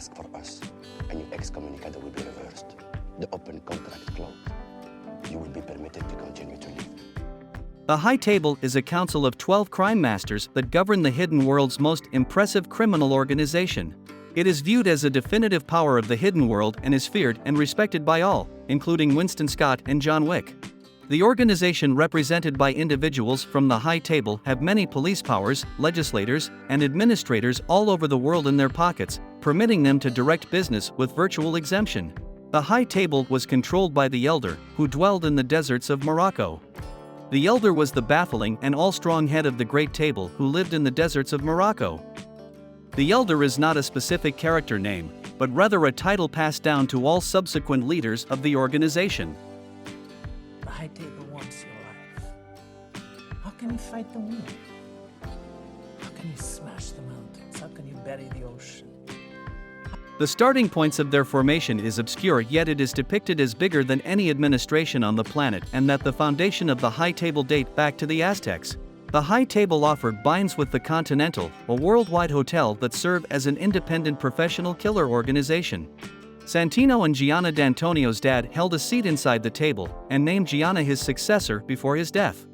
task for us, and your excommunicado will be reversed. The open contract cloak. You will be permitted to continue to live. The High Table is a council of 12 crime masters that govern the hidden world's most impressive criminal organization. It is viewed as a definitive power of the hidden world and is feared and respected by all, including Winston Scott and John Wick. The organization represented by individuals from the High Table have many police powers, legislators, and administrators all over the world in their pockets, permitting them to direct business with virtual exemption. The High Table was controlled by the Elder, who dwelled in the deserts of Morocco. The Elder was the baffling and all-strong head of the Great Table who lived in the deserts of Morocco. The Elder is not a specific character name, but rather a title passed down to all subsequent leaders of the organization. The High Table wants your life. How can you fight the wind? How can you smash the mountains? How can you bury the ocean? The starting points of their formation is obscure, yet it is depicted as bigger than any administration on the planet, and that the foundation of the High Table date back to the Aztecs. The High Table offered binds with the Continental, a worldwide hotel that served as an independent professional killer organization. Santino and Gianna D'Antonio's dad held a seat inside the table, and named Gianna his successor before his death.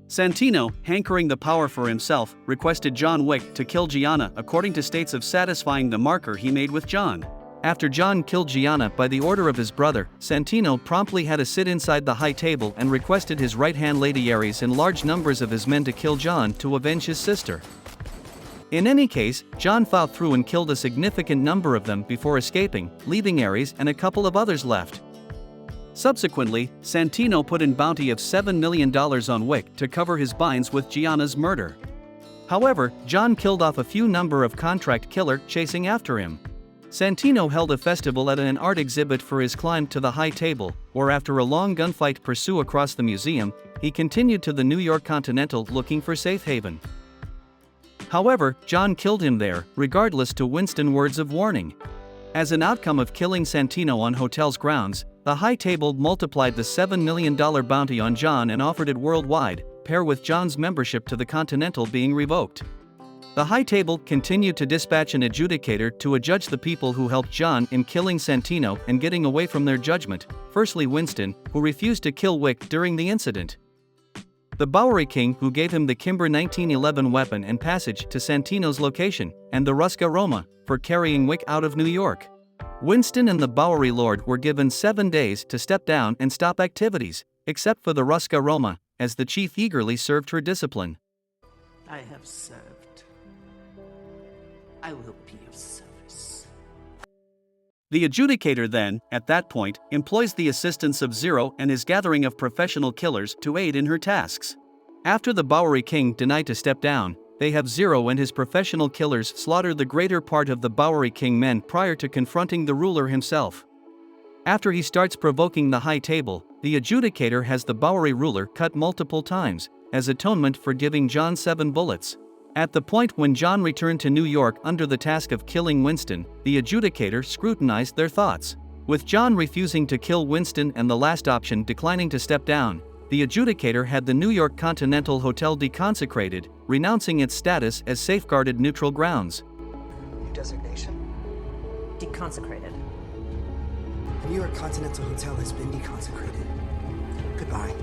Santino, hankering the power for himself, requested John Wick to kill Gianna according to states of satisfying the marker he made with John. After John killed Gianna by the order of his brother, Santino promptly had a sit inside the High Table and requested his right-hand Lady Ares and large numbers of his men to kill John to avenge his sister. In any case, John fought through and killed a significant number of them before escaping, leaving Ares and a couple of others left. Subsequently, Santino put in bounty of $7 million on Wick to cover his binds with Gianna's murder. However, John killed off a few number of contract killer chasing after him. Santino held a festival at an art exhibit for his climb to the High Table, where after a long gunfight pursuit across the museum, he continued to the New York Continental looking for safe haven. However, John killed him there, regardless to Winston's words of warning. As an outcome of killing Santino on hotel's grounds, the High Table multiplied the $7 million bounty on John and offered it worldwide, pair with John's membership to the Continental being revoked. The High Table continued to dispatch an adjudicator to adjudge the people who helped John in killing Santino and getting away from their judgment, firstly Winston, who refused to kill Wick during the incident. The Bowery King, who gave him the Kimber 1911 weapon and passage to Santino's location, and the Rusca Roma, for carrying Wick out of New York. Winston and the Bowery Lord were given 7 days to step down and stop activities, except for the Rusca Roma, as the chief eagerly served her discipline. I have served. I will be of service. The adjudicator then, at that point, employs the assistance of Zero and his gathering of professional killers to aid in her tasks. After the Bowery King denied to step down, they have Zero and his professional killers slaughter the greater part of the Bowery King men prior to confronting the ruler himself. After he starts provoking the High Table, the adjudicator has the Bowery ruler cut multiple times, as atonement for giving John 7 bullets. At the point when John returned to New York under the task of killing Winston, the adjudicator scrutinized their thoughts. With John refusing to kill Winston and the last option declining to step down, the adjudicator had the New York Continental Hotel deconsecrated, renouncing its status as safeguarded neutral grounds. New designation? Deconsecrated. The New York Continental Hotel has been deconsecrated. Goodbye.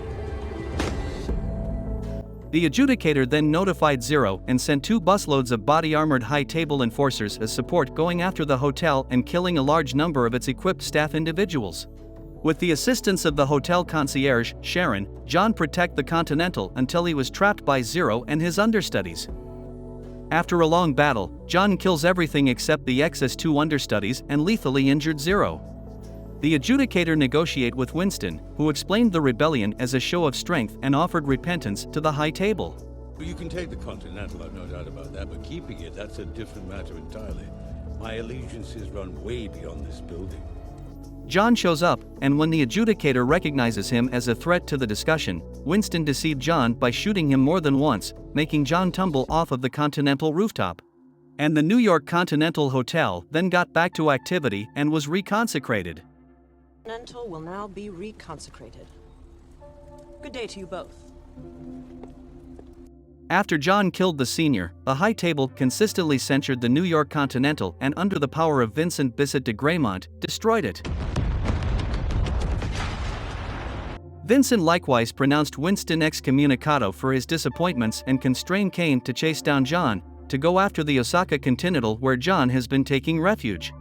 The adjudicator then notified Zero and sent 2 busloads of body-armored High Table enforcers as support going after the hotel and killing a large number of its equipped staff individuals. With the assistance of the hotel concierge, Sharon, John protected the Continental until he was trapped by Zero and his understudies. After a long battle, John kills everything except the XS2 understudies and lethally injured Zero. The adjudicator negotiated with Winston, who explained the rebellion as a show of strength and offered repentance to the High Table. You can take the Continental, I've no doubt about that, but keeping it, that's a different matter entirely. My allegiances run way beyond this building. John shows up, and when the adjudicator recognizes him as a threat to the discussion, Winston deceived John by shooting him more than once, making John tumble off of the Continental rooftop. And the New York Continental Hotel then got back to activity and was reconsecrated. Continental will now be reconsecrated. Good day to you both. After John killed the senior, the High Table consistently censured the New York Continental and, under the power of Vincent Bissett de Graymont, destroyed it. Vincent likewise pronounced Winston excommunicado for his disappointments and constrained Kane to chase down John, to go after the Osaka Continental where John has been taking refuge.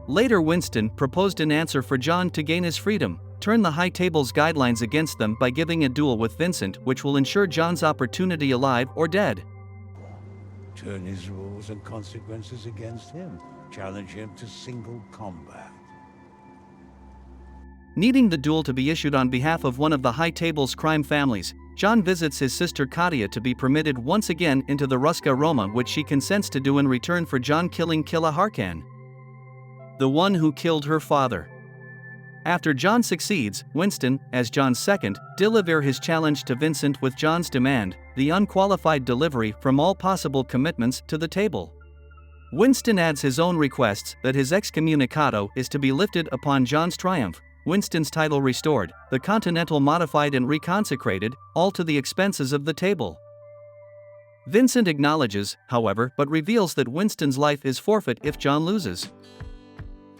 Later Winston proposed an answer for John to gain his freedom: turn the High Table's guidelines against them by giving a duel with Vincent, which will ensure John's opportunity alive or dead. Turn his rules and consequences against him. Challenge him to single combat. Needing the duel to be issued on behalf of one of the High Table's crime families, John visits his sister Katia to be permitted once again into the Ruska Roma, which she consents to do in return for John killing Killa Harkan, the one who killed her father. After John succeeds, Winston, as John's second, delivers his challenge to Vincent with John's demand, the unqualified delivery from all possible commitments to the table. Winston adds his own requests that his excommunicado is to be lifted upon John's triumph, Winston's title restored, the Continental modified and reconsecrated, all to the expenses of the table. Vincent acknowledges, however, but reveals that Winston's life is forfeit if John loses.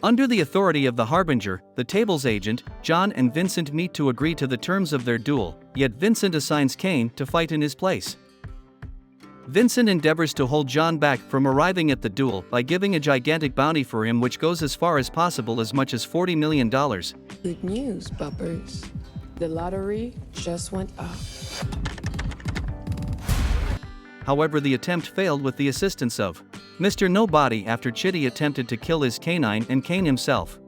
Under the authority of the Harbinger, the table's agent, John and Vincent meet to agree to the terms of their duel, yet Vincent assigns Kane to fight in his place. Vincent endeavors to hold John back from arriving at the duel by giving a gigantic bounty for him, which goes as far as possible, as much as $40 million. Good news, buppers. The lottery just went up. However, the attempt failed with the assistance of Mr. Nobody after Chitty attempted to kill his canine and Kane himself.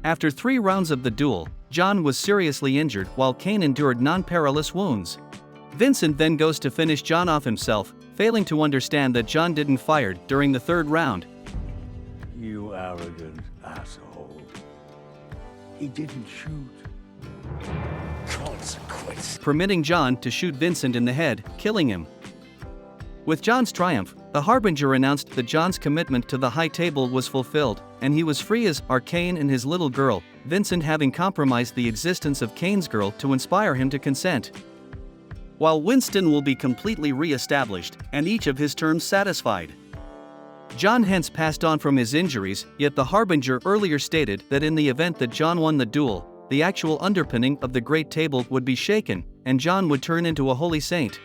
After 3 rounds of the duel, John was seriously injured while Kane endured non-perilous wounds. Vincent then goes to finish John off himself, failing to understand that John didn't fire during the 3rd round. You arrogant asshole. He didn't shoot. Consequence. Permitting John to shoot Vincent in the head, killing him. With John's triumph, the Harbinger announced that John's commitment to the High Table was fulfilled, and he was free as are Kane and his little girl, Vincent having compromised the existence of Kane's girl to inspire him to consent. While Winston will be completely re-established, and each of his terms satisfied. John hence passed on from his injuries, yet the Harbinger earlier stated that in the event that John won the duel, the actual underpinning of the Great Table would be shaken, and John would turn into a holy saint.